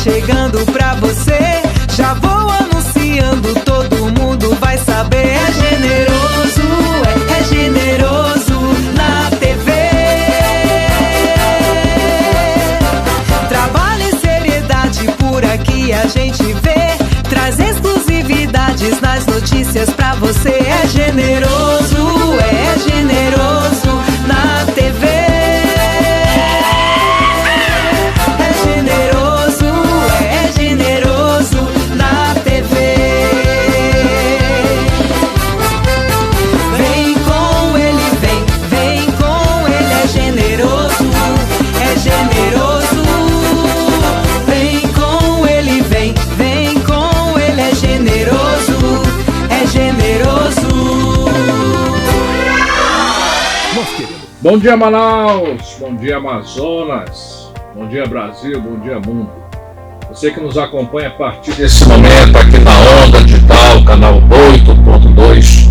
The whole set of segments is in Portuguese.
chegando pra você. Já vou anunciando, todo mundo vai saber. É generoso, é generoso na TV. Trabalho e seriedade por aqui a gente vê. Traz exclusividades nas notícias pra você. É generoso na TV. É generoso na TV. Vem com ele, vem com ele. É generoso, é generoso. Vem com ele, vem com ele. É generoso, é generoso. Bom dia, Manaus, bom dia, Amazonas, bom dia, Brasil, bom dia, mundo. Você que nos acompanha a partir desse momento aqui na Onda Digital, canal 8.2,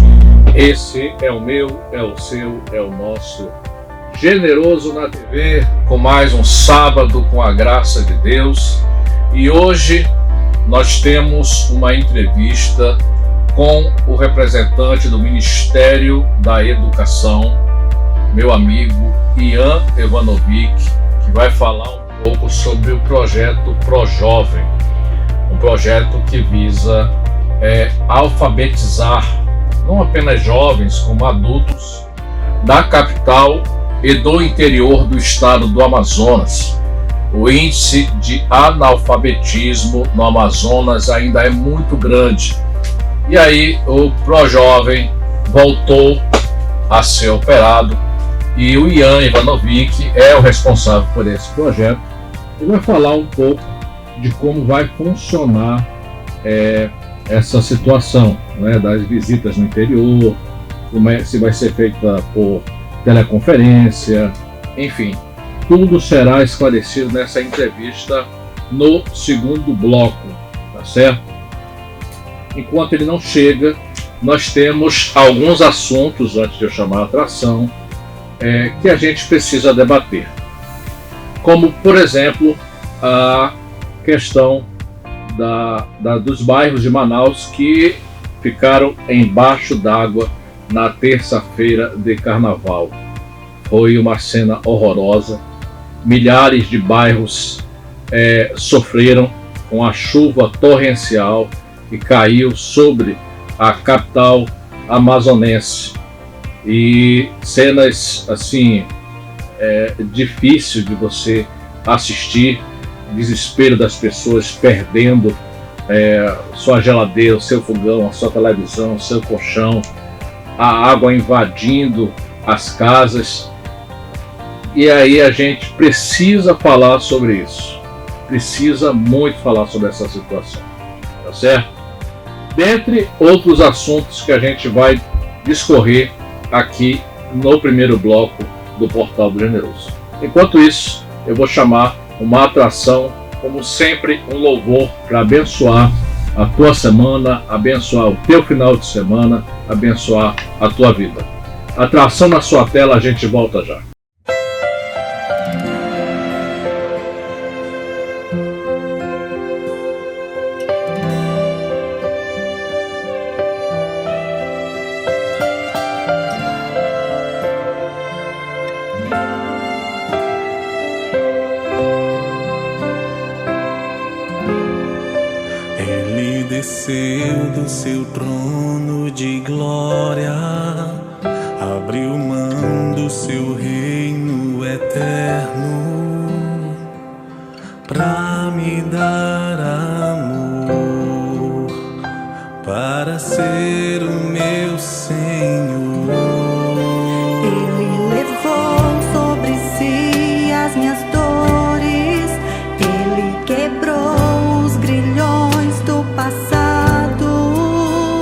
esse é o meu, é o seu, é o nosso Generoso na TV, com mais um sábado com a graça de Deus. E hoje nós temos uma entrevista com o representante do Ministério da Educação, meu amigo Ian Ivanovic, que vai falar um pouco sobre o projeto ProJovem, um projeto que visa alfabetizar não apenas jovens, como adultos da capital e do interior do estado do Amazonas. O índice de analfabetismo no Amazonas ainda é muito grande. E aí o ProJovem voltou a ser operado e o Ian Ivanovic é o responsável por esse projeto e vai falar um pouco de como vai funcionar essa situação, né, das visitas no interior, se vai ser feita por teleconferência, enfim, tudo será esclarecido nessa entrevista no segundo bloco, tá certo? Enquanto ele não chega, nós temos alguns assuntos, antes de eu chamar a atração, que a gente precisa debater. Como, por exemplo, a questão dos bairros de Manaus que ficaram embaixo d'água na terça-feira de carnaval. Foi uma cena horrorosa. Milhares de bairros sofreram com a chuva torrencial que caiu sobre a capital amazonense. E cenas assim, difícil de você assistir, desespero das pessoas perdendo sua geladeira, o seu fogão, a sua televisão, o seu colchão, a água invadindo as casas. E aí a gente precisa falar sobre isso, precisa muito falar sobre essa situação, tá certo? Dentre outros assuntos que a gente vai discorrer aqui no primeiro bloco do Portal do Generoso. Enquanto isso, eu vou chamar uma atração, como sempre, um louvor para abençoar a tua semana, abençoar o teu final de semana, abençoar a tua vida. Atração na sua tela, a gente volta já. Desceu do seu trono de glória, abriu mão do seu reino eterno, pra me dar amor, para ser o meu Senhor. Ele levou sobre si as minhas dores, ele quebrou os grilhões do passado,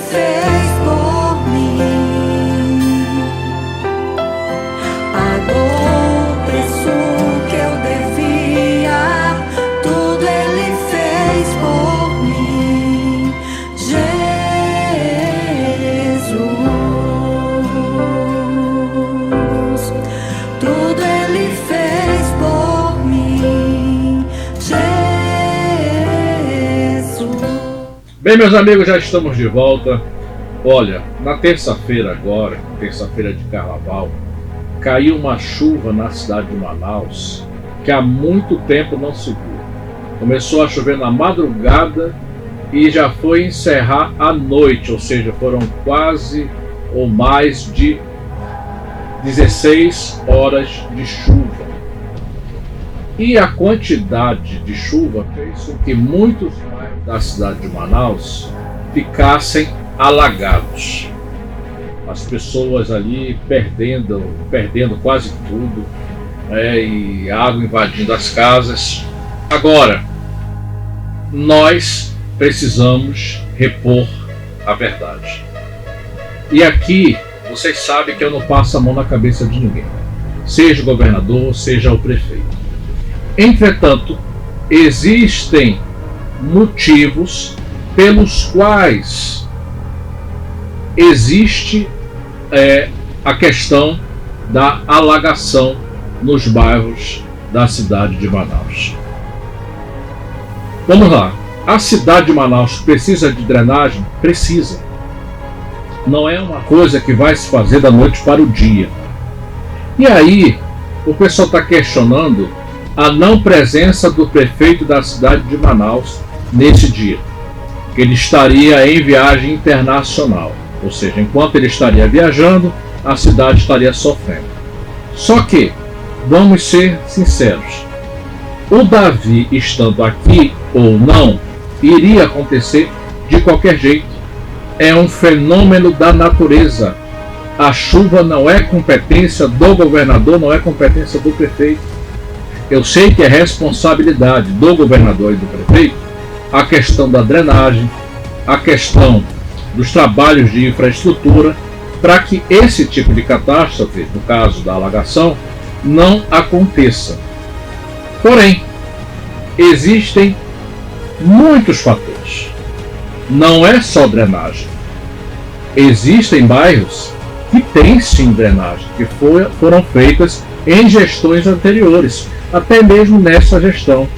fez por mim. Pagou o preço que eu devia, tudo Ele fez por mim. Jesus, tudo Ele fez por mim. Jesus. Bem, meus amigos, já estamos de volta. Olha, na terça-feira agora, terça-feira de Carnaval, caiu uma chuva na cidade de Manaus que há muito tempo não se viu. Começou a chover na madrugada e já foi encerrar à noite, ou seja, foram quase ou mais de 16 horas de chuva. E a quantidade de chuva fez com que muitos bairros da cidade de Manaus ficassem alagados. As pessoas ali perdendo quase tudo, e água invadindo as casas. Agora, nós precisamos repor a verdade. E aqui, vocês sabem que eu não passo a mão na cabeça de ninguém, seja o governador, seja o prefeito. Entretanto, existem motivos pelos quais existe a questão da alagação nos bairros da cidade de Manaus. Vamos lá. A cidade de Manaus precisa de drenagem? Precisa. Não é uma coisa que vai se fazer da noite para o dia. E aí, o pessoal está questionando a não presença do prefeito da cidade de Manaus nesse dia, que ele estaria em viagem internacional, ou seja, enquanto ele estaria viajando, a cidade estaria sofrendo. Só que, vamos ser sinceros, o Davi estando aqui ou não, iria acontecer de qualquer jeito. É um fenômeno da natureza. A chuva não é competência do governador, não é competência do prefeito. Eu sei que é responsabilidade do governador e do prefeito a questão da drenagem, a questão dos trabalhos de infraestrutura, para que esse tipo de catástrofe, no caso da alagação, não aconteça. Porém, existem muitos fatores. Não é só drenagem. Existem bairros que têm sim drenagem, que foram feitas em gestões anteriores, até mesmo nessa gestão.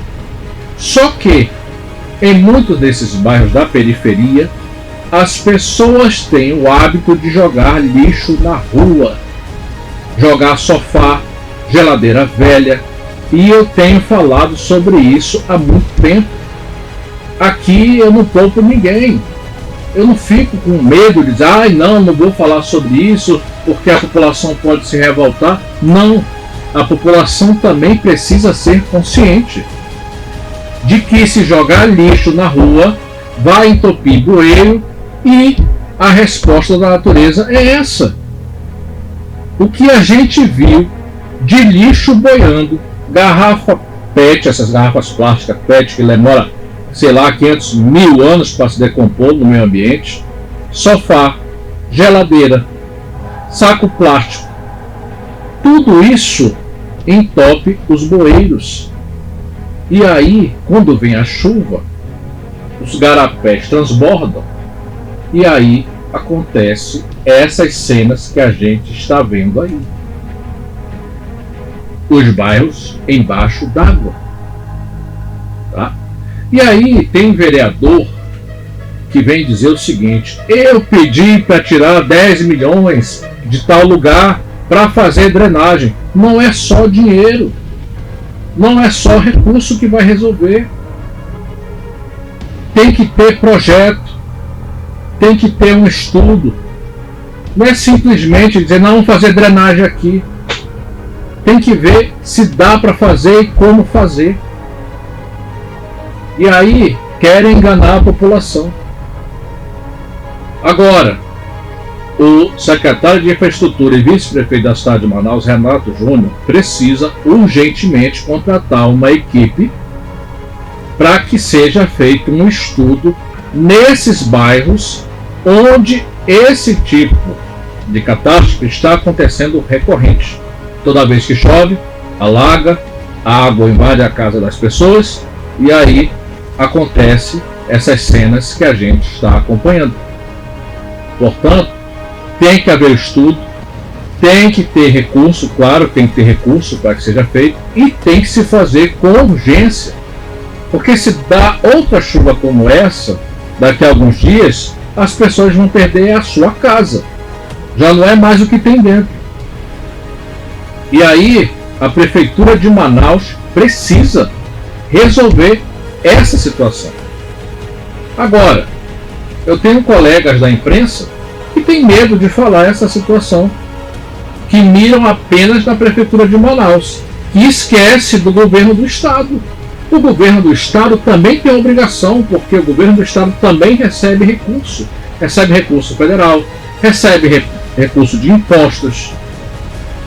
Só que, em muitos desses bairros da periferia, as pessoas têm o hábito de jogar lixo na rua, jogar sofá, geladeira velha, e eu tenho falado sobre isso há muito tempo. Aqui eu não poupo ninguém. Eu não fico com medo de dizer, não vou falar sobre isso porque a população pode se revoltar. Não, a população também precisa ser consciente de que se jogar lixo na rua vai entupir bueiro, e a resposta da natureza é essa. O que a gente viu de lixo boiando, garrafa PET, essas garrafas plásticas PET que demora, 500 mil anos para se decompor no meio ambiente, sofá, geladeira, saco plástico, tudo isso entope os bueiros. E aí, quando vem a chuva, os garapés transbordam, e aí acontece essas cenas que a gente está vendo aí. Os bairros embaixo d'água. Tá? E aí tem vereador que vem dizer o seguinte: eu pedi para tirar 10 milhões de tal lugar para fazer drenagem. Não é só dinheiro, não é só recurso que vai resolver. Tem que ter projeto, tem que ter um estudo. Não é simplesmente dizer, não, vamos fazer drenagem aqui. Tem que ver se dá para fazer e como fazer. E aí querem enganar a população. Agora, o secretário de Infraestrutura e vice-prefeito da cidade de Manaus, Renato Júnior, precisa urgentemente contratar uma equipe para que seja feito um estudo nesses bairros onde esse tipo de catástrofe está acontecendo recorrente. Toda vez que chove, alaga, a água invade a casa das pessoas e aí acontece essas cenas que a gente está acompanhando. Portanto, tem que haver estudo, tem que ter recurso, claro, tem que ter recurso para que seja feito e tem que se fazer com urgência. Porque se dá outra chuva como essa, daqui a alguns dias, as pessoas vão perder a sua casa. Já não é mais o que tem dentro. E aí, a Prefeitura de Manaus precisa resolver essa situação. Agora, eu tenho colegas da imprensa que têm medo de falar essa situação, que miram apenas na Prefeitura de Manaus, que esquece do governo do Estado. O governo do Estado também tem obrigação, porque o governo do Estado também recebe recurso federal, recebe recurso de impostos,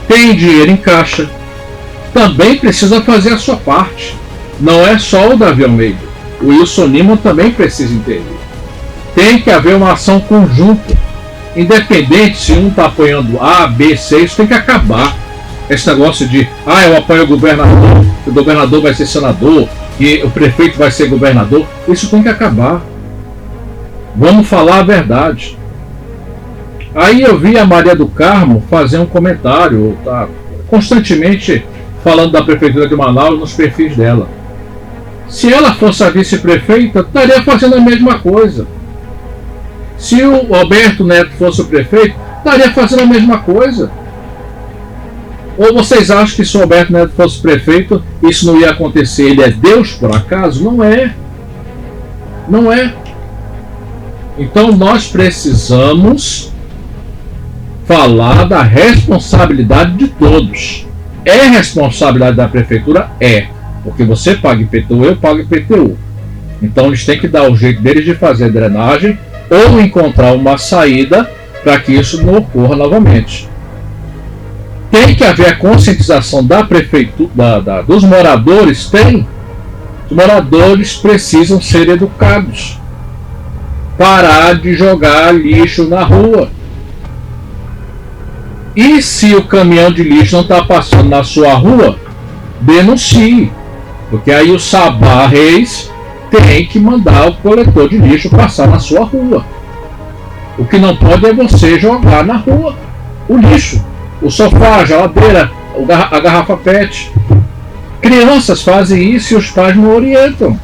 tem dinheiro em caixa, também precisa fazer a sua parte. Não é só o Davi Almeida, o Wilson Lima também precisa intervir. Tem que haver uma ação conjunta, independente se um está apoiando A, B, C, isso tem que acabar. Esse negócio de, eu apoio o governador vai ser senador, e o prefeito vai ser governador, isso tem que acabar. Vamos falar a verdade. Aí eu vi a Maria do Carmo fazer um comentário, tá, constantemente falando da Prefeitura de Manaus nos perfis dela. Se ela fosse a vice-prefeita, estaria fazendo a mesma coisa. Se o Alberto Neto fosse o prefeito, estaria fazendo a mesma coisa. Ou vocês acham que se o Alberto Neto fosse prefeito, isso não ia acontecer? Ele é Deus por acaso? Não é. Não é. Então nós precisamos falar da responsabilidade de todos. É responsabilidade da prefeitura? É. Porque você paga IPTU, eu pago IPTU. Então eles têm que dar o jeito deles de fazer drenagem ou encontrar uma saída para que isso não ocorra novamente. Tem que haver a conscientização da prefeitura, dos moradores. Tem. Os moradores precisam ser educados. Parar de jogar lixo na rua. E se o caminhão de lixo não está passando na sua rua, denuncie. Porque aí o Sabá Reis tem que mandar o coletor de lixo passar na sua rua. O que não pode é você jogar na rua o lixo. O sofá, a geladeira, a garrafa PET. Crianças fazem isso e os pais não orientam.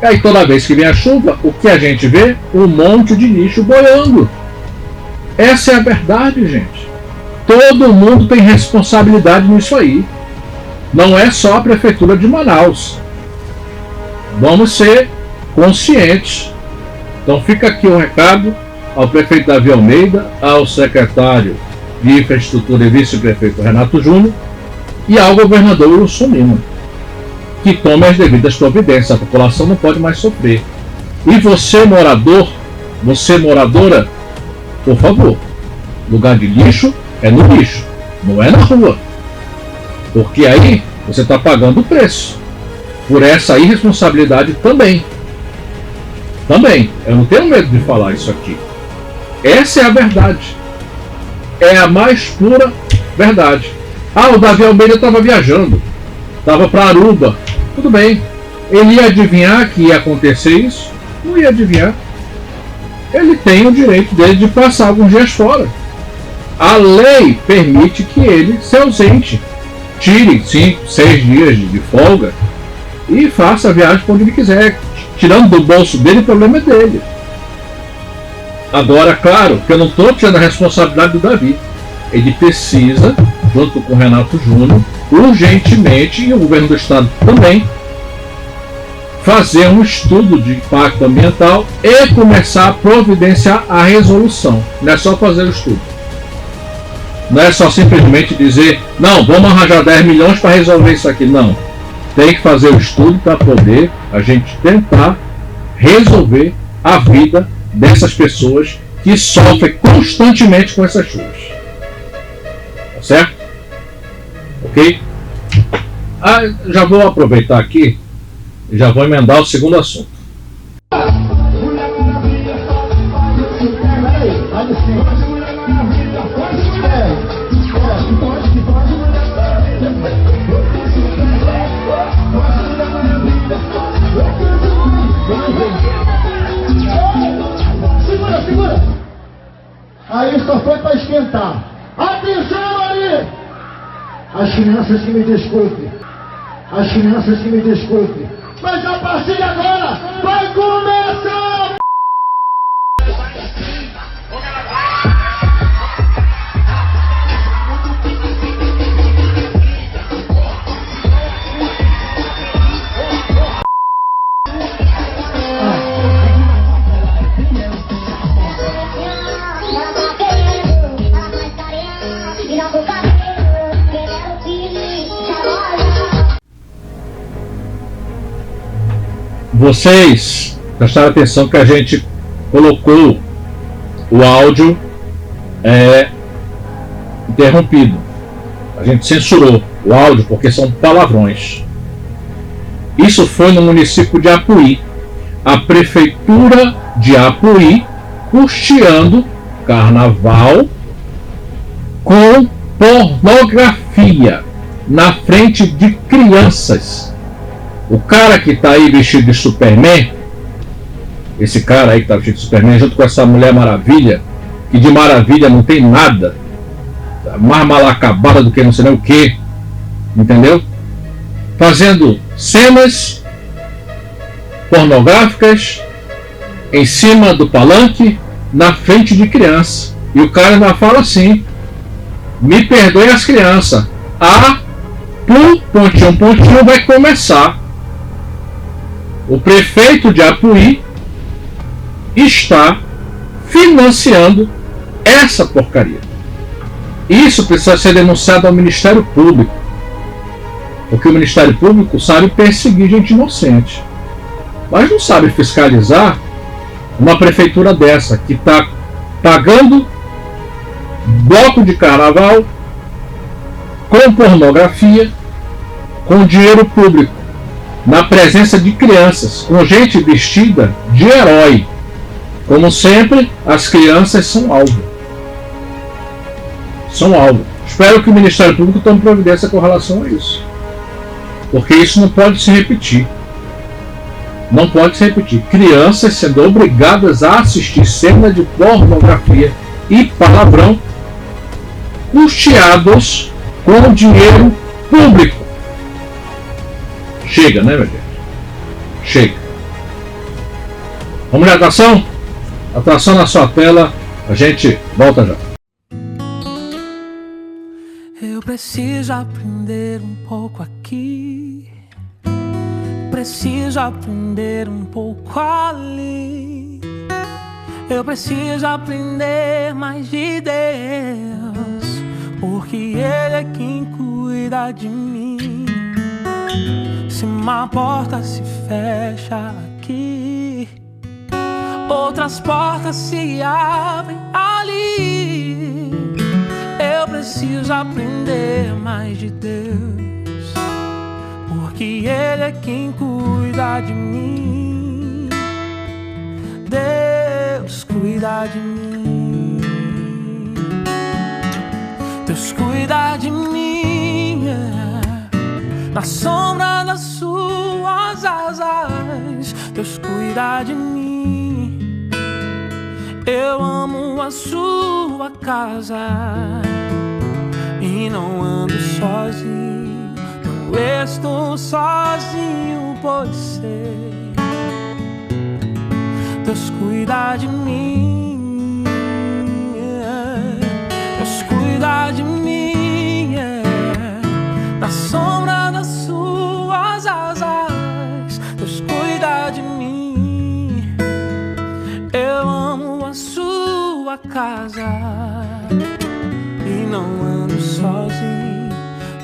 E aí toda vez que vem a chuva, o que a gente vê? Um monte de lixo boiando. Essa é a verdade, gente. Todo mundo tem responsabilidade nisso aí. Não é só a Prefeitura de Manaus. Vamos ser conscientes. Então fica aqui um recado ao prefeito Davi Almeida, ao secretário de Infraestrutura e vice-prefeito Renato Júnior e ao governador Wilson Lima, que tome as devidas providências. A população não pode mais sofrer. E você, morador, você, moradora, por favor, lugar de lixo é no lixo, não é na rua. Porque aí você está pagando o preço por essa irresponsabilidade também. Também. Eu não tenho medo de falar isso aqui. Essa é a verdade. É a mais pura verdade. O Davi Almeida estava viajando. Estava para Aruba. Tudo bem. Ele ia adivinhar que ia acontecer isso? Não ia adivinhar. Ele tem o direito dele de passar alguns dias fora. A lei permite que ele se ausente. Tire 5, 6 dias de folga e faça a viagem para onde ele quiser. Tirando do bolso dele, o problema é dele. Agora, claro, que eu não estou tirando a responsabilidade do Davi. Ele precisa, junto com o Renato Júnior, urgentemente, e o governo do estado também, fazer um estudo de impacto ambiental e começar a providenciar a resolução. Não é só fazer o estudo. Não é só simplesmente dizer, não, vamos arranjar 10 milhões para resolver isso aqui. Não. Tem que fazer o estudo para poder a gente tentar resolver a vida dessas pessoas que sofrem constantemente com essas chuvas. Tá certo? Ok? Já vou aproveitar aqui e já vou emendar o segundo assunto. Aí só foi para esquentar. Atenção ali! As crianças que me desculpem. As crianças que me desculpem. Mas a partir de agora vai começar! Vocês prestaram atenção que a gente colocou o áudio interrompido. A gente censurou o áudio porque são palavrões. Isso foi no município de Apuí. A prefeitura de Apuí custeando carnaval com pornografia na frente de crianças. O cara que tá aí vestido de Superman, esse cara aí que tá vestido de Superman, junto com essa Mulher Maravilha, que de maravilha não tem nada, tá mais mal acabada do que não sei nem o que, entendeu? Fazendo cenas pornográficas em cima do palanque, na frente de criança. E o cara ainda fala assim: me perdoem as crianças, pontinho vai começar. O prefeito de Apuí está financiando essa porcaria. Isso precisa ser denunciado ao Ministério Público, porque o Ministério Público sabe perseguir gente inocente, mas não sabe fiscalizar uma prefeitura dessa que está pagando bloco de carnaval com pornografia, com dinheiro público, na presença de crianças, com gente vestida de herói. Como sempre, as crianças são alvo. São alvo. Espero que o Ministério Público tome providência com relação a isso, porque isso não pode se repetir. Não pode se repetir. Crianças sendo obrigadas a assistir cena de pornografia e palavrão custeados com dinheiro público. Chega, né, meu gente? Chega. Vamos de atração? Atração na sua tela. A gente volta já. Eu preciso aprender um pouco aqui. Preciso aprender um pouco ali. Eu preciso aprender mais de Deus, porque Ele é quem cuida de mim. Se uma porta se fecha aqui, outras portas se abrem ali. Eu preciso aprender mais de Deus, porque Ele é quem cuida de mim. Deus cuida de mim. Deus cuida de mim, na sombra das suas asas. Deus cuida de mim. Eu amo a sua casa e não ando sozinho, não estou sozinho, pois sei. Deus cuida de mim, Deus cuida de mim, na sombra das suas asas. Deus cuida de mim. Eu amo a sua casa e não ando sozinho,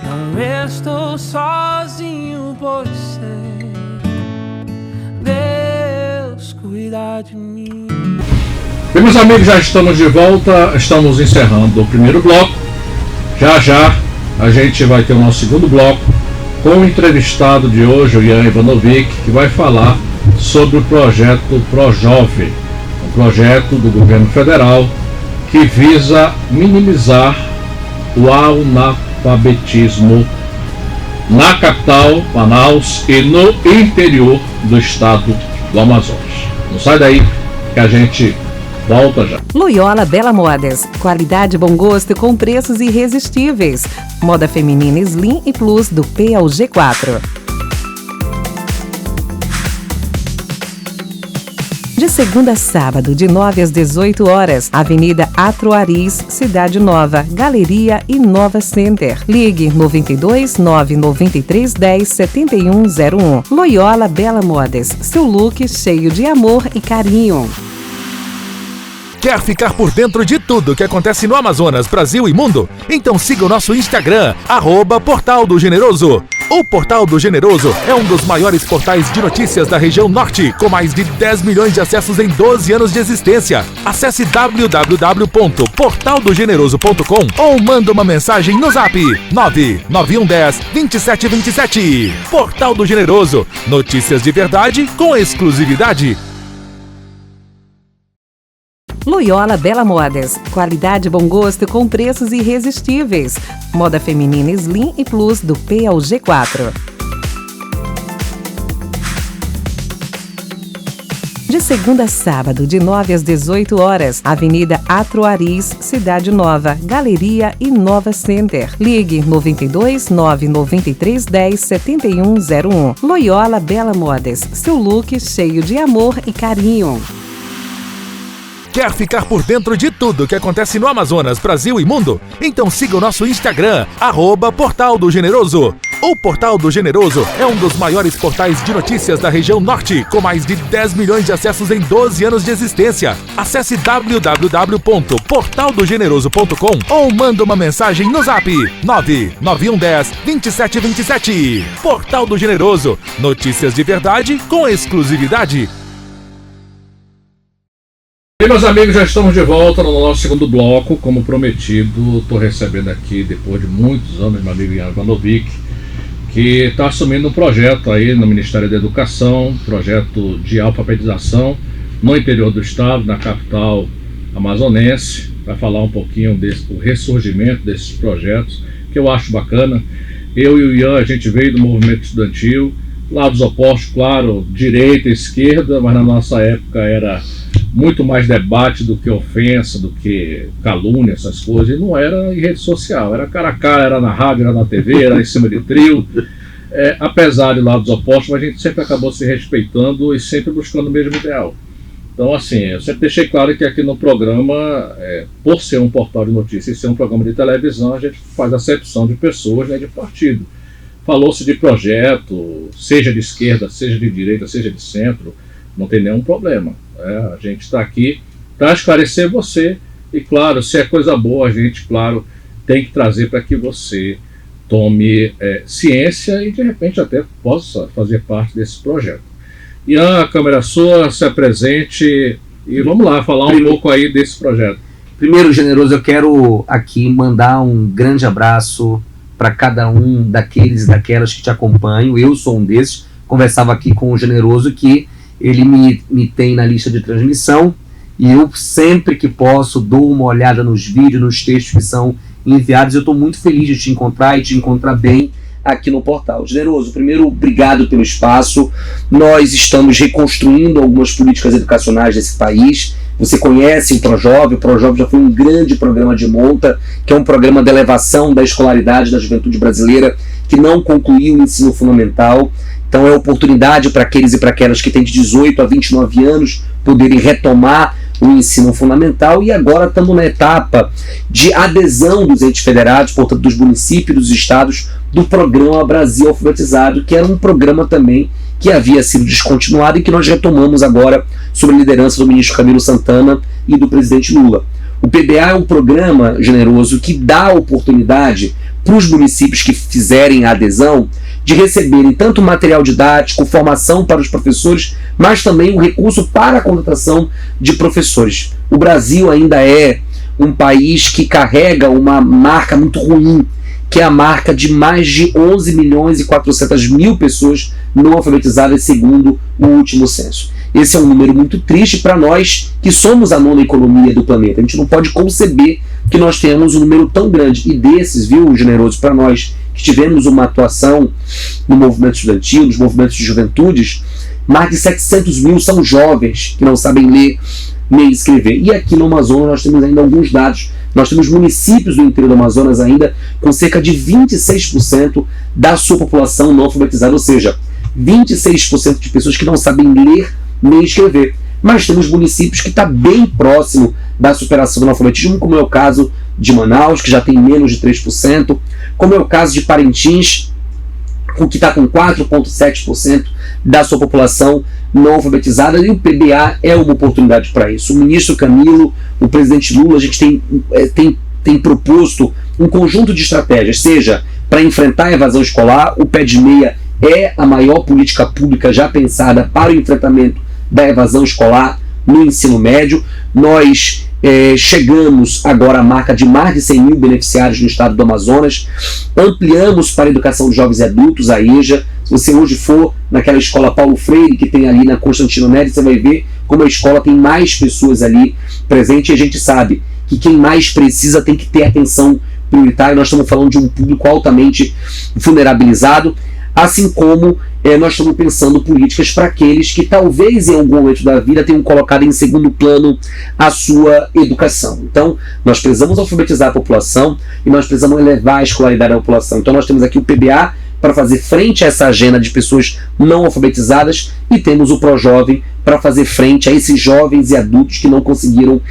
não estou sozinho, pois sei. Deus cuida de mim. Bem, meus amigos, já estamos de volta. Estamos encerrando o primeiro bloco. Já já a gente vai ter o nosso segundo bloco com o entrevistado de hoje, o Ian Ivanovic, que vai falar sobre o projeto ProJovem, um projeto do governo federal que visa minimizar o analfabetismo na capital, Manaus, e no interior do estado do Amazonas. Não sai daí que a gente Volta já. Loyola Bela Modas, qualidade e bom gosto com preços irresistíveis. Moda feminina Slim e Plus do P ao G4. De segunda a sábado, de 9 às 18 horas, Avenida Atroaris, Cidade Nova, Galeria e Nova Center. Ligue 92 993 10 7101. Loyola Bela Modas, seu look cheio de amor e carinho. Quer ficar por dentro de tudo que acontece no Amazonas, Brasil e mundo? Então siga o nosso Instagram, @Portal do Generoso. O Portal do Generoso é um dos maiores portais de notícias da região norte, com mais de 10 milhões de acessos em 12 anos de existência. Acesse www.portaldogeneroso.com ou manda uma mensagem no zap 99110 2727. Portal do Generoso, notícias de verdade com exclusividade. Loyola Bela Modas, qualidade e bom gosto com preços irresistíveis. Moda feminina Slim e Plus do P ao G4. De segunda a sábado, de 9 às 18 horas, Avenida Atroaris, Cidade Nova, Galeria e Nova Center. Ligue 92 993 10 7101. Loyola Bela Modas, seu look cheio de amor e carinho. Quer ficar por dentro de tudo que acontece no Amazonas, Brasil e mundo? Então siga o nosso Instagram, @Portal do Generoso. O Portal do Generoso é um dos maiores portais de notícias da região norte, com mais de 10 milhões de acessos em 12 anos de existência. Acesse www.portaldogeneroso.com ou manda uma mensagem no zap 99110 2727. Portal do Generoso, notícias de verdade com exclusividade. E meus amigos, já estamos de volta no nosso segundo bloco. Como prometido, estou recebendo aqui, depois de muitos anos, meu amigo Ian Vanovic, que está assumindo um projeto aí no Ministério da Educação, projeto de alfabetização no interior do estado, na capital amazonense. Vai falar um pouquinho do ressurgimento desses projetos, que eu acho bacana. Eu e o Ian, a gente veio do movimento estudantil, lados opostos, claro, direita e esquerda, mas na nossa época era muito mais debate do que ofensa, do que calúnia, essas coisas, e não era em rede social, era cara a cara, era na rádio, era na TV, era em cima de trio, apesar de lados opostos, mas a gente sempre acabou se respeitando e sempre buscando o mesmo ideal. Então, assim, eu sempre deixei claro que aqui no programa, por ser um portal de notícias e ser um programa de televisão, a gente faz acepção de pessoas, né, de partido. Falou-se de projeto, seja de esquerda, seja de direita, seja de centro, não tem nenhum problema. A gente está aqui para esclarecer você e, claro, se é coisa boa, a gente, claro, tem que trazer para que você tome ciência e, de repente, até possa fazer parte desse projeto. Ian, a câmera sua, se apresente e vamos lá, falar um pouco aí desse projeto. Primeiro, Generoso, eu quero aqui mandar um grande abraço para cada um daqueles e daquelas que te acompanham. Eu sou um desses, conversava aqui com o Generoso que ele me tem na lista de transmissão e eu sempre que posso dou uma olhada nos vídeos, nos textos que são enviados. Eu estou muito feliz de te encontrar e te encontrar bem aqui no portal. Generoso, primeiro, obrigado pelo espaço. Nós estamos reconstruindo algumas políticas educacionais desse país. Você conhece o ProJovem já foi um grande programa de monta, que é um programa de elevação da escolaridade da juventude brasileira que não concluiu o ensino fundamental. Então é oportunidade para aqueles e para aquelas que têm de 18 a 29 anos poderem retomar o ensino fundamental, e agora estamos na etapa de adesão dos entes federados, portanto dos municípios e dos estados, do programa Brasil Alfabetizado, que era um programa também que havia sido descontinuado e que nós retomamos agora sob a liderança do ministro Camilo Santana e do presidente Lula. O PBA é um programa, Generoso, que dá oportunidade para os municípios que fizerem a adesão de receberem tanto material didático, formação para os professores, mas também o recurso para a contratação de professores. O Brasil ainda é um país que carrega uma marca muito ruim, que é a marca de mais de 11 milhões e 400 mil pessoas não alfabetizadas segundo o último censo. Esse é um número muito triste para nós que somos a nona economia do planeta. A gente não pode conceber que nós tenhamos um número tão grande. E desses, viu, Generoso, para nós que tivemos uma atuação no movimento estudantil, nos movimentos de juventudes, mais de 700 mil são jovens que não sabem ler ler e escrever. E aqui no Amazonas nós temos ainda alguns dados. Nós temos municípios do interior do Amazonas ainda com cerca de 26% da sua população não alfabetizada, ou seja, 26% de pessoas que não sabem ler nem escrever. Mas temos municípios que está bem próximo da superação do analfabetismo, como é o caso de Manaus, que já tem menos de 3%, como é o caso de Parintins, que está com 4,7% da sua população não alfabetizada, e o PBA é uma oportunidade para isso. O ministro Camilo, o presidente Lula, a gente tem proposto um conjunto de estratégias, seja para enfrentar a evasão escolar. O Pé de Meia é a maior política pública já pensada para o enfrentamento da evasão escolar no ensino médio. Nós chegamos agora à marca de mais de 100 mil beneficiários no estado do Amazonas, ampliamos para a educação de jovens e adultos, a EJA. Se você hoje for naquela escola Paulo Freire, que tem ali na Constantino Nery, você vai ver como a escola tem mais pessoas ali presentes, e a gente sabe que quem mais precisa tem que ter atenção prioritária. Nós estamos falando de um público altamente vulnerabilizado, assim como nós estamos pensando políticas para aqueles que talvez em algum momento da vida tenham colocado em segundo plano a sua educação. Então, nós precisamos alfabetizar a população e nós precisamos elevar a escolaridade da população. Então, nós temos aqui o PBA para fazer frente a essa agenda de pessoas não alfabetizadas, e temos o ProJovem para fazer frente a esses jovens e adultos que não conseguiram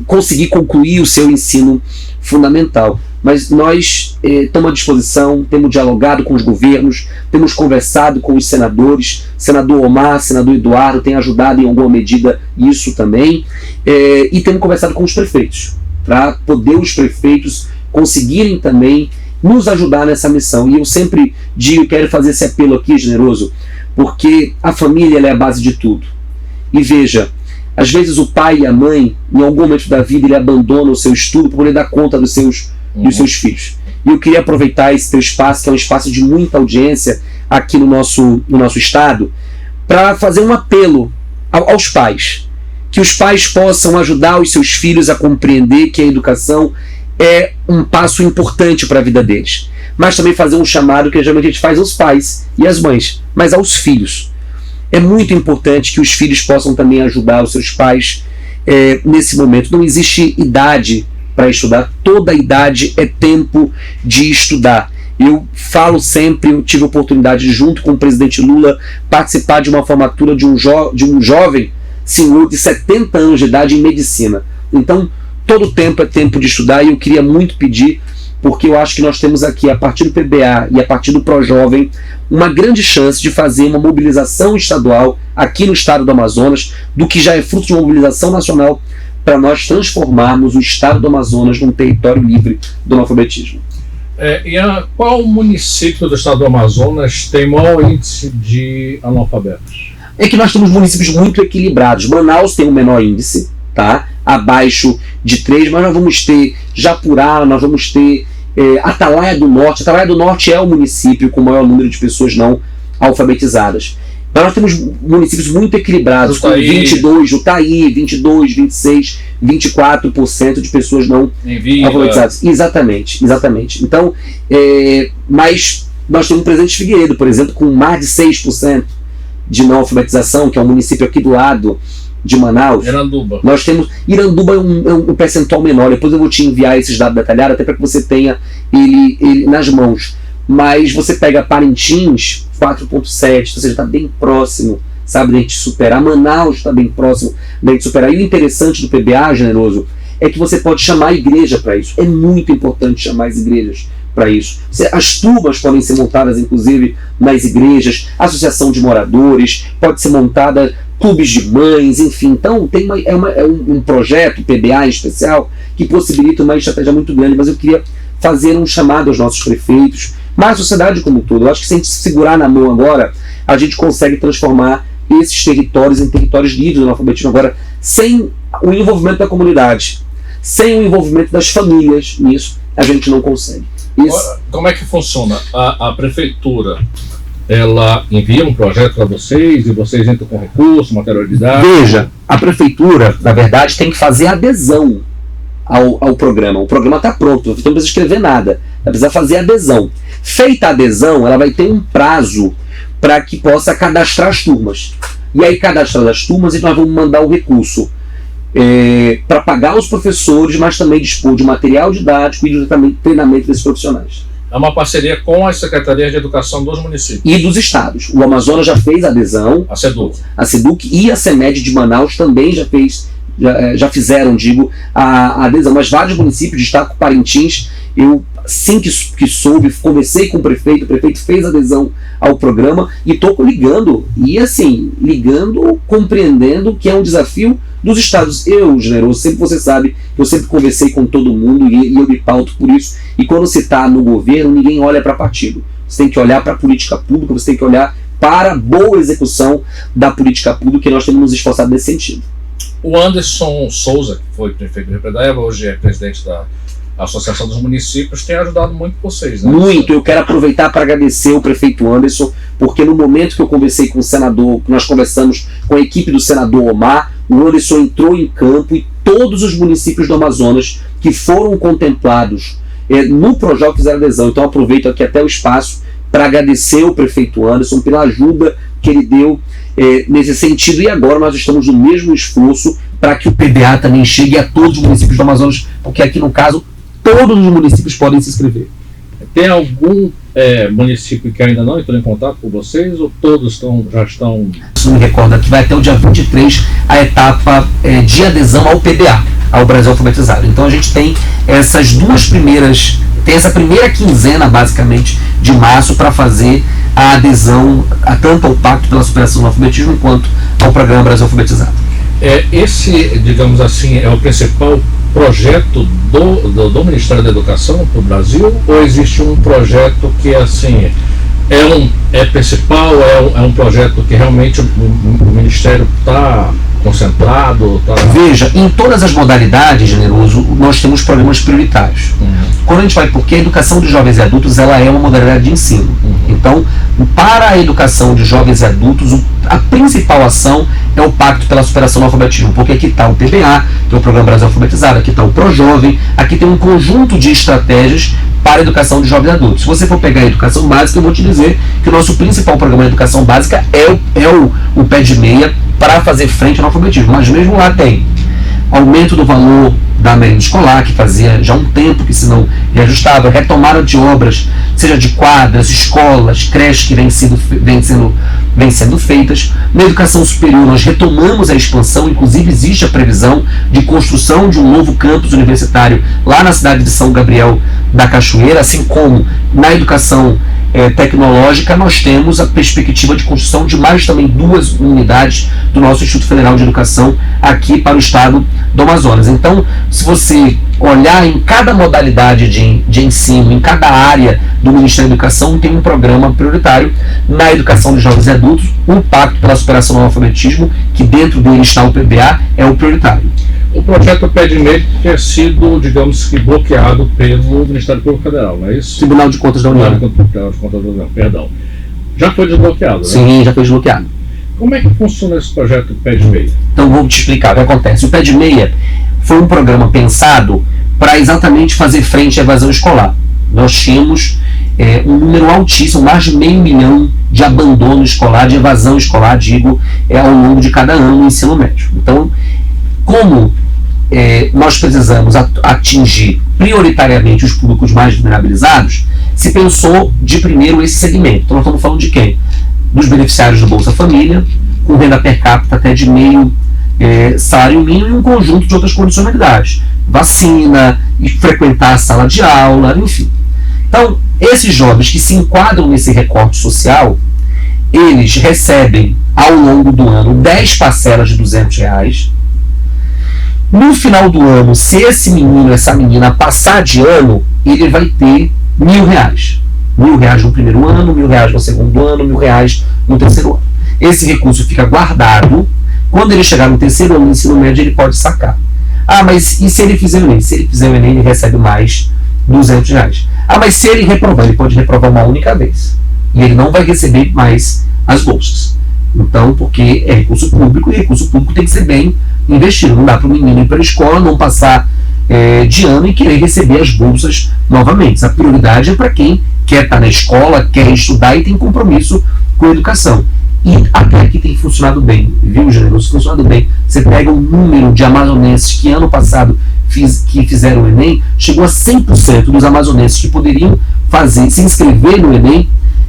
conseguir concluir o seu ensino fundamental. Mas nós estamos à disposição, temos dialogado com os governos, temos conversado com os senadores, senador Omar, senador Eduardo tem ajudado em alguma medida isso também, e temos conversado com os prefeitos, para poder os prefeitos conseguirem também nos ajudar nessa missão. E eu sempre digo, quero fazer esse apelo aqui, Generoso, porque a família ela é a base de tudo. E veja, às vezes o pai e a mãe, em algum momento da vida, ele abandona o seu estudo para poder dar conta dos seus filhos. E eu queria aproveitar esse teu espaço, que é um espaço de muita audiência aqui no nosso estado, para fazer um apelo aos pais, que os pais possam ajudar os seus filhos a compreender que a educação é um passo importante para a vida deles, mas também fazer um chamado que geralmente a gente faz aos pais e às mães, mas aos filhos. É muito importante que os filhos possam também ajudar os seus pais nesse momento. Não existe idade para estudar, toda idade é tempo de estudar. Eu falo sempre, eu tive a oportunidade, junto com o presidente Lula, participar de uma formatura de um jovem senhor de 70 anos de idade em medicina. Então, todo tempo é tempo de estudar, e eu queria muito pedir, porque eu acho que nós temos aqui, a partir do PBA e a partir do ProJovem, uma grande chance de fazer uma mobilização estadual aqui no estado do Amazonas, do que já é fruto de uma mobilização nacional, para nós transformarmos o estado do Amazonas num território livre do analfabetismo. Qual município do estado do Amazonas tem maior índice de analfabetos? É que nós temos municípios muito equilibrados. Manaus tem um menor índice, tá? Abaixo de 3, mas nós vamos ter Japurá, nós vamos ter Atalaia do Norte. Atalaia do Norte é o município com o maior número de pessoas não alfabetizadas. Mas nós temos municípios muito equilibrados, com 22, Utaí, 22, 26, 24% de pessoas não alfabetizadas. Exatamente. Então, mas nós temos o Presidente Figueiredo, por exemplo, com mais de 6% de não alfabetização, que é um município aqui do lado de Manaus. Iranduba. Nós temos Iranduba, é um percentual menor. Depois eu vou te enviar esses dados detalhados, até para que você tenha ele nas mãos. Mas você pega Parintins, 4,7, ou seja, está bem próximo, sabe, da gente superar. Manaus está bem próximo da gente superar. E o interessante do PBA, Generoso, é que você pode chamar a igreja para isso. É muito importante chamar as igrejas para isso. As turmas podem ser montadas, inclusive, nas igrejas, associação de moradores, pode ser montada clubes de mães, enfim. Então, é um projeto, PBA em especial, que possibilita uma estratégia muito grande, mas eu queria fazer um chamado aos nossos prefeitos, mas a sociedade como um todo. Eu acho que se a gente segurar na mão agora, a gente consegue transformar esses territórios em territórios livres do analfabetismo. Agora, sem o envolvimento da comunidade, sem o envolvimento das famílias nisso, a gente não consegue. Como é que funciona? A prefeitura, ela envia um projeto para vocês e vocês entram com recurso, materialidade? Veja, a prefeitura, na verdade, tem que fazer adesão ao programa. O programa está pronto, não precisa escrever nada, ela precisa fazer adesão. Feita a adesão, ela vai ter um prazo para que possa cadastrar as turmas. e aí cadastrar as turmas e nós vamos mandar o recurso para pagar os professores, mas também dispor de material didático e de treinamento desses profissionais. É uma parceria com as secretarias de educação dos municípios. E dos estados. O Amazonas já fez a adesão. A SEDUC e a CEMED de Manaus também já fizeram, a adesão. Mas vários municípios, destaco Parintins, eu, assim que soube, conversei com o prefeito fez adesão ao programa e estou ligando, compreendendo que é um desafio dos estados. Eu, Generoso, sempre você sabe, eu sempre conversei com todo mundo e eu me pauto por isso. E quando você está no governo, ninguém olha para partido. Você tem que olhar para a política pública, você tem que olhar para a boa execução da política pública, e nós temos nos esforçado nesse sentido. O Anderson Souza, que foi prefeito de Rio Preto da Eva, hoje é presidente da Associação dos Municípios, tem ajudado muito vocês, né? Muito. Eu quero aproveitar para agradecer o prefeito Anderson, porque no momento que eu conversei com o senador, que nós conversamos com a equipe do senador Omar, o Anderson entrou em campo e todos os municípios do Amazonas que foram contemplados no Projal fizeram adesão. Então aproveito aqui até o espaço para agradecer o prefeito Anderson pela ajuda que ele deu nesse sentido, e agora nós estamos no mesmo esforço para que o PBA também chegue a todos os municípios do Amazonas, porque aqui no caso todos os municípios podem se inscrever. Tem algum município que ainda não entrou em contato com vocês, ou todos já estão... Isso me recorda que vai até o dia 23 a etapa de adesão ao PBA, ao Brasil Alfabetizado. Então a gente tem essas duas primeiras, tem essa primeira quinzena basicamente de março para fazer a adesão tanto ao Pacto pela Superação do Alfabetismo quanto ao Programa Brasil Alfabetizado. Esse, digamos assim, é o principal projeto do Ministério da Educação para o Brasil, ou existe um projeto que assim é principal, é um projeto que realmente o Ministério está concentrado? Veja, em todas as modalidades, Generoso, nós temos programas prioritários. Quando a gente vai, porque a educação de jovens e adultos ela é uma modalidade de ensino. Então, para a educação de jovens e adultos, a principal ação é o Pacto pela Superação do Alfabetismo, porque aqui está o PBA, que é o Programa Brasil Alfabetizado, aqui está o ProJovem, aqui tem um conjunto de estratégias para a educação de jovens e adultos. Se você for pegar a educação básica, eu vou te dizer que o nosso principal programa de educação básica é o Pé de Meia para fazer frente ao analfabetismo, mas mesmo lá tem aumento do valor da merenda escolar, que fazia já um tempo que se não reajustava, retomada de obras, seja de quadras, escolas, creches que vêm sendo feitas. Na educação superior nós retomamos a expansão, inclusive existe a previsão de construção de um novo campus universitário lá na cidade de São Gabriel da Cachoeira, assim como na educação tecnológica nós temos a perspectiva de construção de mais também 2 unidades do nosso Instituto Federal de Educação aqui para o estado do Amazonas. Então, se você olhar em cada modalidade de ensino, em cada área do Ministério da Educação, tem um programa prioritário. Na educação de jovens e adultos, o Pacto pela Superação do Analfabetismo, que dentro dele está o PBA, é o prioritário. O projeto Pé de Meia ter sido, digamos que, bloqueado pelo Ministério Público Federal, não é isso? Tribunal de Contas da União. Perdão. Já foi desbloqueado, né? Sim, já foi desbloqueado. Como é que funciona esse projeto Pé de Meia? Então vou te explicar o que acontece. O Pé de Meia foi um programa pensado para exatamente fazer frente à evasão escolar. Nós tínhamos um número altíssimo, mais de 500 mil de abandono escolar, de evasão escolar, ao longo de cada ano no ensino médio. Então, como nós precisamos atingir prioritariamente os públicos mais vulnerabilizados, se pensou de primeiro esse segmento. Então nós estamos falando de quem? Dos beneficiários do Bolsa Família, com renda per capita até de meio salário mínimo e um conjunto de outras condicionalidades. Vacina, e frequentar a sala de aula, enfim. Então, esses jovens que se enquadram nesse recorte social, eles recebem ao longo do ano 10 parcelas de R$200. No final do ano, se esse menino, essa menina passar de ano, ele vai ter R$1.000. R$1.000 no primeiro ano, R$1.000 no segundo ano, R$1.000 no terceiro ano. Esse recurso fica guardado. Quando ele chegar no terceiro ano do ensino médio, ele pode sacar. Ah, mas e se ele fizer o Enem? Se ele fizer o Enem, ele recebe mais R$200. Ah, mas se ele reprovar, ele pode reprovar uma única vez. E ele não vai receber mais as bolsas. Então, porque é recurso público, e recurso público tem que ser bem investido. Não dá para o menino ir para a escola, não passar de ano e querer receber as bolsas novamente. A prioridade é para quem quer estar na escola, quer estudar e tem compromisso com a educação. E até aqui tem funcionado bem, viu, Generoso? Funcionado bem. Você pega o número de amazonenses que ano passado que fizeram o Enem, chegou a 100% dos amazonenses que poderiam se inscrever no Enem,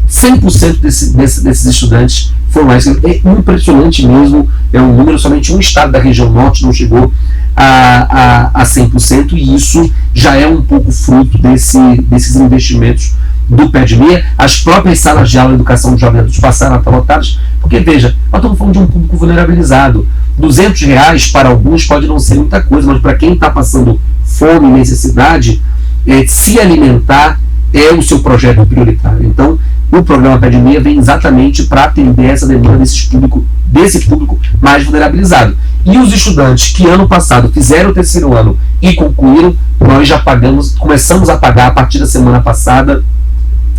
100% desses estudantes foram lá. É impressionante mesmo, é um número, somente um estado da região norte não chegou a 100%, e isso já é um pouco fruto desses investimentos do pé de meia. As próprias salas de aula de educação de jovens adultos passaram a estar lotadas, porque veja, nós estamos falando de um público vulnerabilizado. R$200 para alguns pode não ser muita coisa, mas para quem está passando fome e necessidade, se alimentar é o seu projeto prioritário. Então, o programa Pé de Meia vem exatamente para atender essa demanda desse público mais vulnerabilizado. E os estudantes que ano passado fizeram o terceiro ano e concluíram, nós já começamos a pagar a partir da semana passada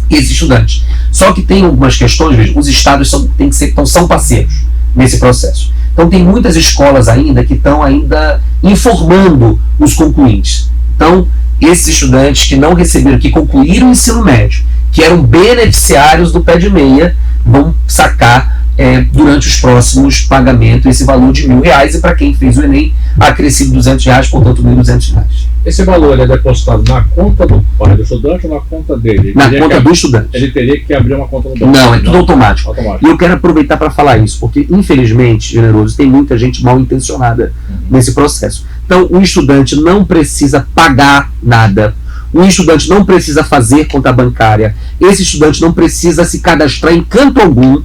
esses estudantes. Só que tem algumas questões, veja, os estados são parceiros nesse processo. Então tem muitas escolas ainda que estão ainda informando os concluintes. Então, esses estudantes que não receberam, que concluíram o ensino médio, que eram beneficiários do Pé de Meia, vão sacar durante os próximos pagamentos esse valor de R$1.000, e para quem fez o Enem, acrescido R$200, portanto R$1.200. Esse valor é depositado na conta do pai do estudante ou na conta dele? Na conta do estudante. Ele teria que abrir uma conta no banco? Não, é tudo automático. E eu quero aproveitar para falar isso, porque infelizmente, Generoso, tem muita gente mal intencionada nesse processo. Então, o estudante não precisa pagar nada. O estudante não precisa fazer conta bancária. Esse estudante não precisa se cadastrar em canto algum,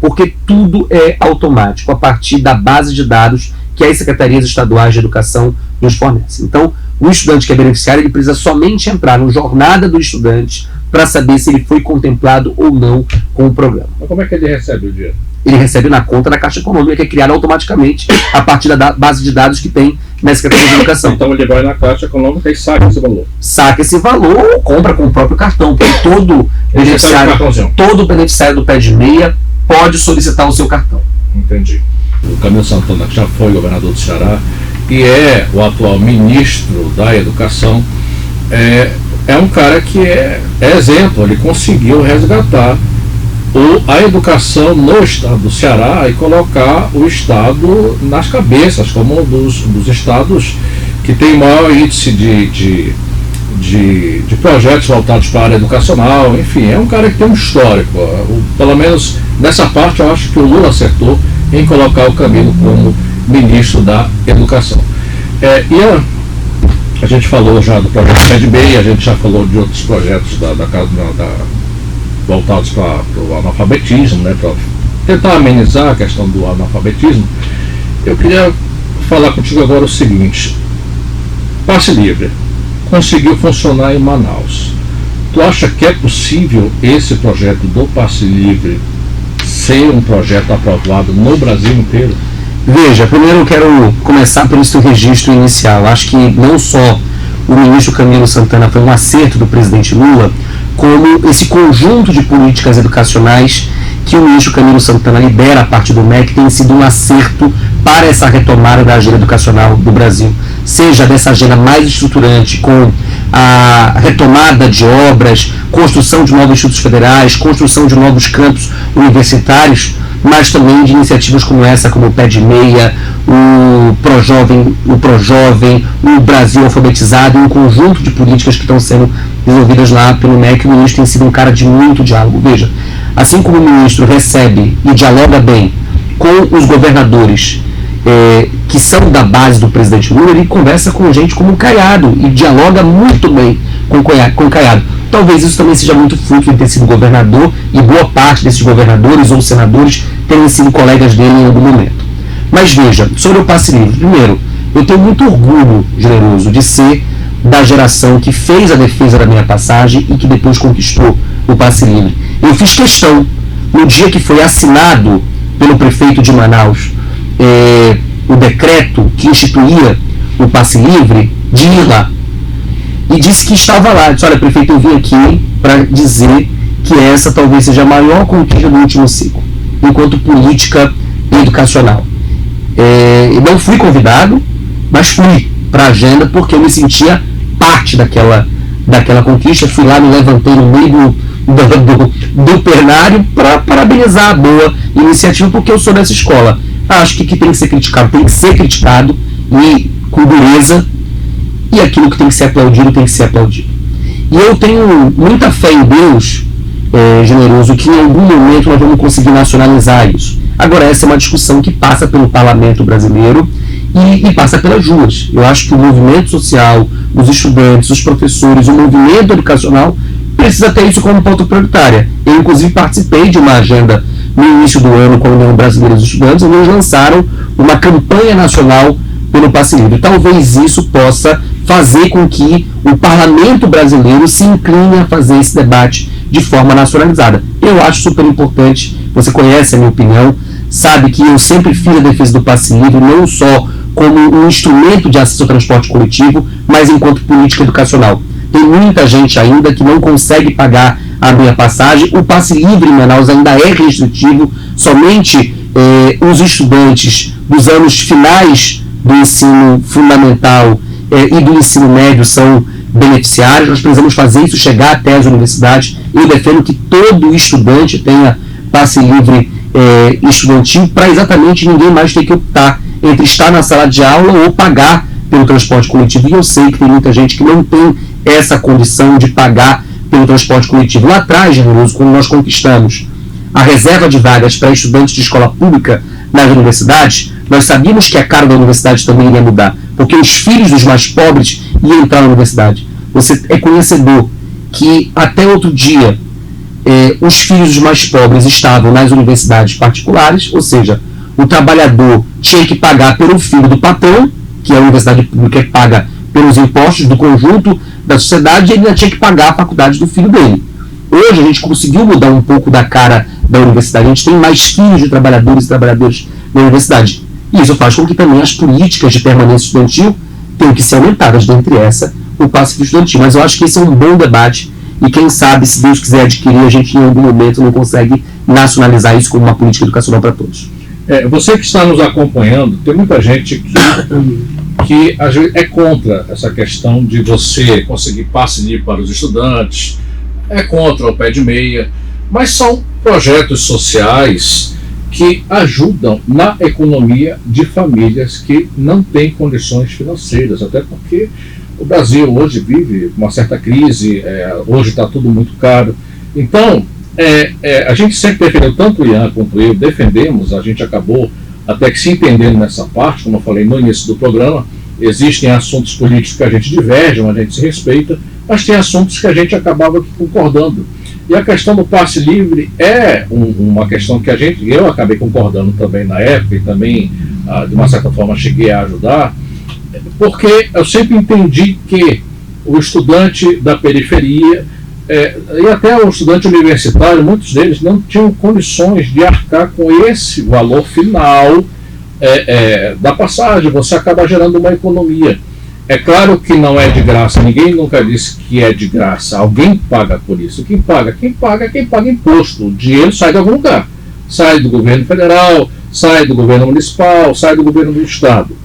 porque tudo é automático, a partir da base de dados que as secretarias estaduais de educação nos fornecem. Então, o estudante que é beneficiário, ele precisa somente entrar no Jornada do Estudante para saber se ele foi contemplado ou não com o programa. Mas como é que ele recebe o dinheiro? Ele recebe na conta da Caixa Econômica, que é criada automaticamente a partir da base de dados que tem na Secretaria de Educação. Então ele vai na Caixa Econômica e saca esse valor. Saca esse valor ou compra com o próprio cartão, porque todo beneficiário do Pé de Meia pode solicitar o seu cartão. Entendi. O Camilo Santana, que já foi governador do Ceará e é o atual ministro da Educação, é um cara que é exemplo. Ele conseguiu resgatar a educação no estado do Ceará e colocar o estado nas cabeças como um dos estados que tem maior índice de projetos voltados para a área educacional. Enfim, é um cara que tem um histórico. Pelo menos nessa parte eu acho que o Lula acertou em colocar o Camilo como ministro da Educação. A gente falou já do projeto Pé de Meia, a gente já falou de outros projetos voltados para o analfabetismo, né, para tentar amenizar a questão do analfabetismo. Eu queria falar contigo agora o seguinte: Passe Livre conseguiu funcionar em Manaus. Tu acha que é possível esse projeto do Passe Livre ser um projeto aprovado no Brasil inteiro? Veja, primeiro eu quero começar pelo seu registro inicial. Acho que não só o ministro Camilo Santana foi um acerto do presidente Lula, como esse conjunto de políticas educacionais que o ministro Camilo Santana lidera a partir do MEC tem sido um acerto para essa retomada da agenda educacional do Brasil. Seja dessa agenda mais estruturante, com a retomada de obras, construção de novos institutos federais, construção de novos campos universitários, mas também de iniciativas como essa, como o Pé de Meia, o Projovem, o Brasil Alfabetizado, e um conjunto de políticas que estão sendo desenvolvidas lá pelo MEC. O ministro tem sido um cara de muito diálogo. Veja, assim como o ministro recebe e dialoga bem com os governadores que são da base do presidente Lula, ele conversa com gente como o Caiado e dialoga muito bem com o Caiado. Talvez isso também seja muito fruto de ter sido governador, e boa parte desses governadores ou senadores tenham sido colegas dele em algum momento. Mas veja, sobre o Passe Livre, primeiro, eu tenho muito orgulho, Generoso, de ser da geração que fez a defesa da minha passagem e que depois conquistou o Passe Livre. Eu fiz questão, no dia que foi assinado pelo prefeito de Manaus o decreto que instituía o Passe Livre, de ir lá. E disse que estava lá. Disse: olha, prefeito, eu vim aqui para dizer que essa talvez seja a maior conquista do último ciclo, enquanto política educacional. Não fui convidado, mas fui para a agenda porque eu me sentia parte daquela conquista. Fui lá, me levantei no do plenário para parabenizar a boa iniciativa, porque eu sou dessa escola. Acho que tem que ser criticado e com dureza, e aquilo que tem que ser aplaudido tem que ser aplaudido. E eu tenho muita fé em Deus, Generoso, que em algum momento nós vamos conseguir nacionalizar isso. Agora, essa é uma discussão que passa pelo parlamento brasileiro e passa pelas ruas. Eu acho que o movimento social, os estudantes, os professores, o movimento educacional precisa ter isso como pauta prioritária. Eu, inclusive, participei de uma agenda no início do ano com a União Brasileira dos Estudantes, onde eles lançaram uma campanha nacional pelo passe livre. Talvez isso possa fazer com que o parlamento brasileiro se incline a fazer esse debate de forma nacionalizada. Eu acho super importante, você conhece a minha opinião, sabe que eu sempre fiz a defesa do passe livre, não só como um instrumento de acesso ao transporte coletivo, mas enquanto política educacional. Tem muita gente ainda que não consegue pagar a meia passagem. O passe livre em Manaus ainda é restritivo, somente os estudantes dos anos finais do ensino fundamental e do ensino médio são beneficiários. Nós precisamos fazer isso chegar até as universidades. Eu defendo que todo estudante tenha passe livre estudantil, para exatamente ninguém mais ter que optar entre estar na sala de aula ou pagar pelo transporte coletivo. E eu sei que tem muita gente que não tem essa condição de pagar pelo transporte coletivo. Lá atrás, Generoso, quando nós conquistamos a reserva de vagas para estudantes de escola pública nas universidades, nós sabíamos que a cara da universidade também iria mudar, porque os filhos dos mais pobres iam entrar na universidade. Você é conhecedor que até outro dia os filhos dos mais pobres estavam nas universidades particulares, ou seja, o trabalhador tinha que pagar pelo filho do patrão, que a universidade pública paga pelos impostos do conjunto da sociedade, e ele ainda tinha que pagar a faculdade do filho dele. Hoje a gente conseguiu mudar um pouco da cara da universidade, a gente tem mais filhos de trabalhadores e trabalhadoras na universidade. E isso faz com que também as políticas de permanência estudantil tenham que ser aumentadas, dentre essa, o passe estudantil. Mas eu acho que esse é um bom debate, e quem sabe, se Deus quiser adquirir, a gente em algum momento não consegue nacionalizar isso como uma política educacional para todos. Você que está nos acompanhando, tem muita gente que às vezes é contra essa questão de você conseguir passe livre para os estudantes, é contra o pé de meia, mas são projetos sociais que ajudam na economia de famílias que não têm condições financeiras, até porque o Brasil hoje vive uma certa crise, hoje está tudo muito caro. Então, a gente sempre defendeu, tanto o Ian quanto eu defendemos, a gente acabou até que se entendendo nessa parte, como eu falei no início do programa. Existem assuntos políticos que a gente diverge, mas a gente se respeita, mas tem assuntos que a gente acabava concordando. E a questão do passe livre é uma questão que eu acabei concordando também na época, e também, de uma certa forma, cheguei a ajudar, porque eu sempre entendi que o estudante da periferia, e até o estudante universitário, muitos deles não tinham condições de arcar com esse valor final da passagem. Você acaba gerando uma economia. É claro que não é de graça, ninguém nunca disse que é de graça, alguém paga por isso. Quem paga imposto. O dinheiro sai de algum lugar, sai do governo federal, sai do governo municipal, sai do governo do estado,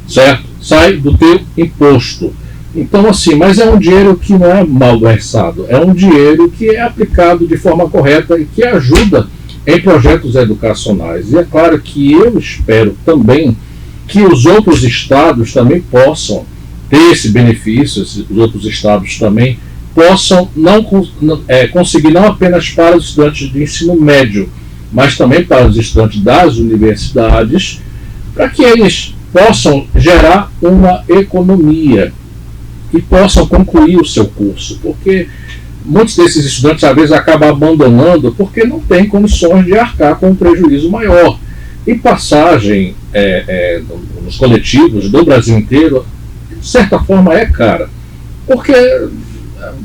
certo? Sai do teu imposto. Então, assim, mas é um dinheiro que não é malversado, é um dinheiro que é aplicado de forma correta e que ajuda em projetos educacionais. E é claro que eu espero também que os outros estados também possam ter esse benefício, os outros estados também possam conseguir não apenas para os estudantes de ensino médio, mas também para os estudantes das universidades, para que eles possam gerar uma economia e possam concluir o seu curso, porque muitos desses estudantes às vezes acabam abandonando porque não têm condições de arcar com um prejuízo maior. E passagem nos coletivos do Brasil inteiro, de certa forma, é cara, porque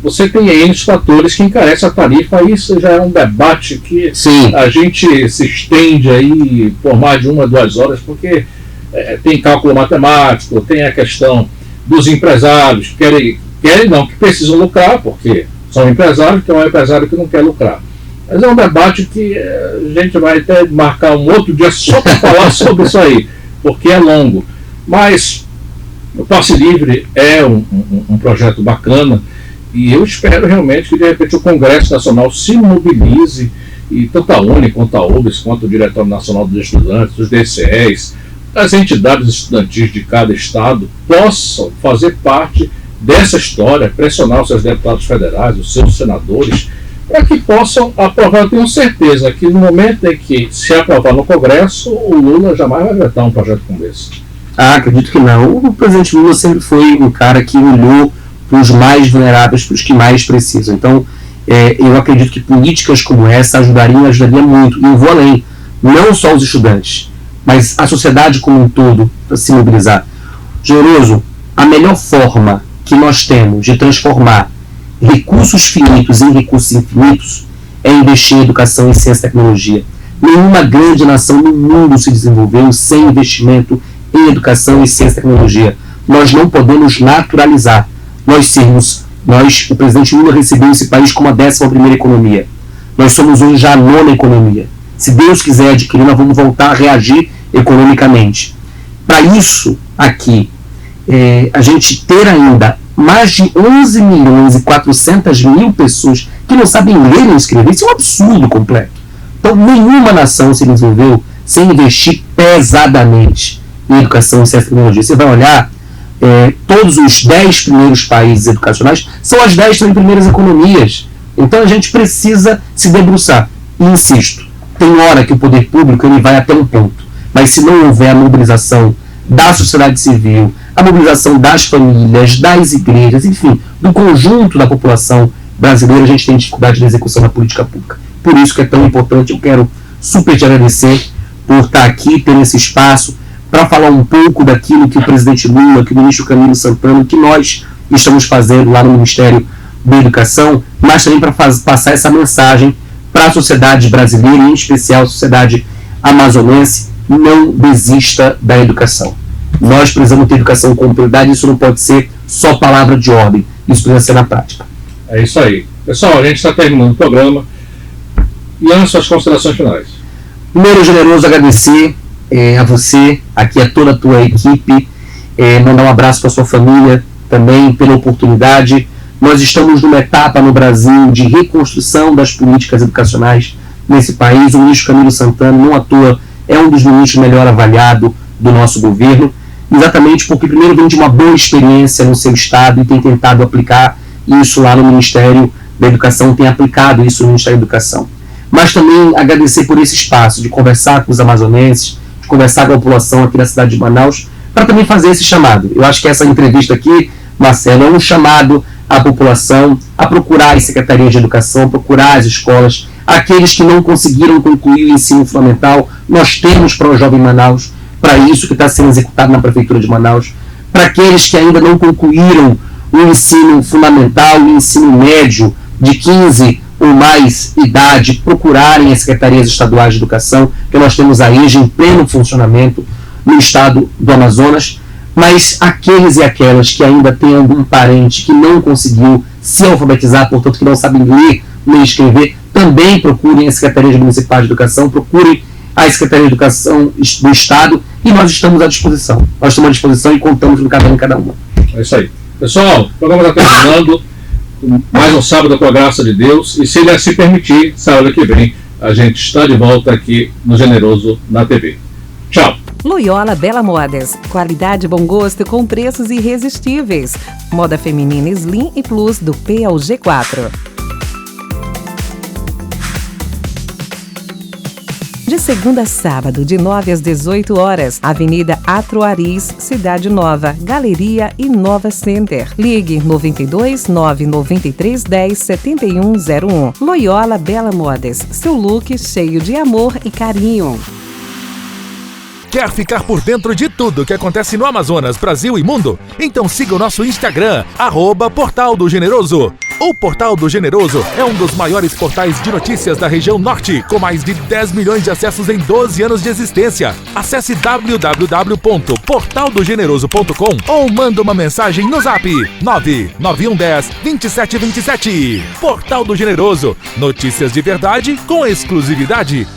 você tem N fatores que encarecem a tarifa. Isso já é um debate que Sim. A gente se estende aí por mais de 1 a 2 horas, porque tem cálculo matemático, tem a questão dos empresários que que precisam lucrar, porque são empresários, que é um empresário que não quer lucrar. Mas é um debate que a gente vai até marcar um outro dia só para falar sobre isso aí, porque é longo. Mas o Passe Livre é um projeto bacana, E eu espero realmente que de repente o Congresso Nacional se mobilize e tanto a UNE quanto a UBS, quanto o Diretório Nacional dos Estudantes, os DCEs, as entidades estudantis de cada estado possam fazer parte dessa história, pressionar os seus deputados federais, os seus senadores, para que possam aprovar. Eu tenho certeza que no momento em que se aprovar no Congresso, o Lula jamais vai vetar um projeto como esse. Acredito que não. O presidente Lula sempre foi um cara que olhou para os mais vulneráveis, para os que mais precisam. Então, eu acredito que políticas como essa ajudaria muito. E eu vou além. Não só os estudantes, mas a sociedade como um todo, para se mobilizar. Generoso, a melhor forma que nós temos de transformar recursos finitos em recursos infinitos é investir em educação e ciência e tecnologia. Nenhuma grande nação no mundo se desenvolveu sem investimento em educação e ciência e tecnologia. Nós não podemos naturalizar. O presidente Lula recebeu esse país como a 11ª economia. Nós somos hoje já a 9ª economia. Se Deus quiser adquirir, nós vamos voltar a reagir economicamente. Para isso, aqui, a gente ter ainda mais de 11.400.000 pessoas que não sabem ler nem escrever, isso é um absurdo completo. Então, nenhuma nação se desenvolveu sem investir pesadamente em educação e ciência e tecnologia. Você vai olhar, todos os 10 primeiros países educacionais são as 10 primeiras economias. Então, a gente precisa se debruçar. E insisto, tem hora que o poder público ele vai até um ponto, mas se não houver a mobilização da sociedade civil, a mobilização das famílias, das igrejas, enfim, do conjunto da população brasileira, a gente tem dificuldade de execução da política pública. Por isso que é tão importante, eu quero super te agradecer por estar aqui, ter esse espaço, para falar um pouco daquilo que o presidente Lula, que o ministro Camilo Santana, que nós estamos fazendo lá no Ministério da Educação, mas também para passar essa mensagem para a sociedade brasileira, e em especial a sociedade amazonense: não desista da educação. Nós precisamos ter educação com prioridade, isso não pode ser só palavra de ordem, isso precisa ser na prática. É isso aí. Pessoal, a gente está terminando o programa. E as suas considerações finais. Primeiro, Generoso, agradecer a você, aqui a toda a tua equipe, mandar um abraço para a sua família também, pela oportunidade. Nós estamos numa etapa no Brasil de reconstrução das políticas educacionais nesse país. O ministro Camilo Santana, não à toa, é um dos ministros melhor avaliado do nosso governo, exatamente porque primeiro vem de uma boa experiência no seu estado e tem tentado aplicar isso lá no Ministério da Educação, tem aplicado isso no Ministério da Educação. Mas também agradecer por esse espaço de conversar com os amazonenses, de conversar com a população aqui da cidade de Manaus, para também fazer esse chamado. Eu acho que essa entrevista aqui, Marcelo, é um chamado à população a procurar as secretarias de educação, procurar as escolas, aqueles que não conseguiram concluir o ensino fundamental. Nós temos para o Jovem Manaus, para isso que está sendo executado na Prefeitura de Manaus, para aqueles que ainda não concluíram o ensino fundamental, o ensino médio de 15 ou mais idade, procurarem as secretarias estaduais de educação, que nós temos a EJA em pleno funcionamento no estado do Amazonas, mas aqueles e aquelas que ainda têm algum parente que não conseguiu se alfabetizar, portanto que não sabem ler nem escrever, também procurem as secretarias municipais de educação, procurem a Secretaria de Educação do Estado, e nós estamos à disposição. Nós estamos à disposição e contamos com cada um e cada uma. É isso aí. Pessoal, o programa está terminando. Mais um sábado com a graça de Deus. E se ele assim permitir, sábado que vem, a gente está de volta aqui no Generoso na TV. Tchau. Loyola Bela Modas. Qualidade e bom gosto com preços irresistíveis. Moda feminina Slim e Plus do P ao G4. De segunda a sábado, de 9 às 18 horas, Avenida Atroaris, Cidade Nova, Galeria e Nova Center. Ligue 92 993 10 7101. Loyola Bela Modas, seu look cheio de amor e carinho. Quer ficar por dentro de tudo que acontece no Amazonas, Brasil e mundo? Então siga o nosso Instagram, @Portal do Generoso. O Portal do Generoso é um dos maiores portais de notícias da região norte, com mais de 10 milhões de acessos em 12 anos de existência. Acesse www.portaldogeneroso.com ou manda uma mensagem no Zap 99110 2727. Portal do Generoso. Notícias de verdade com exclusividade.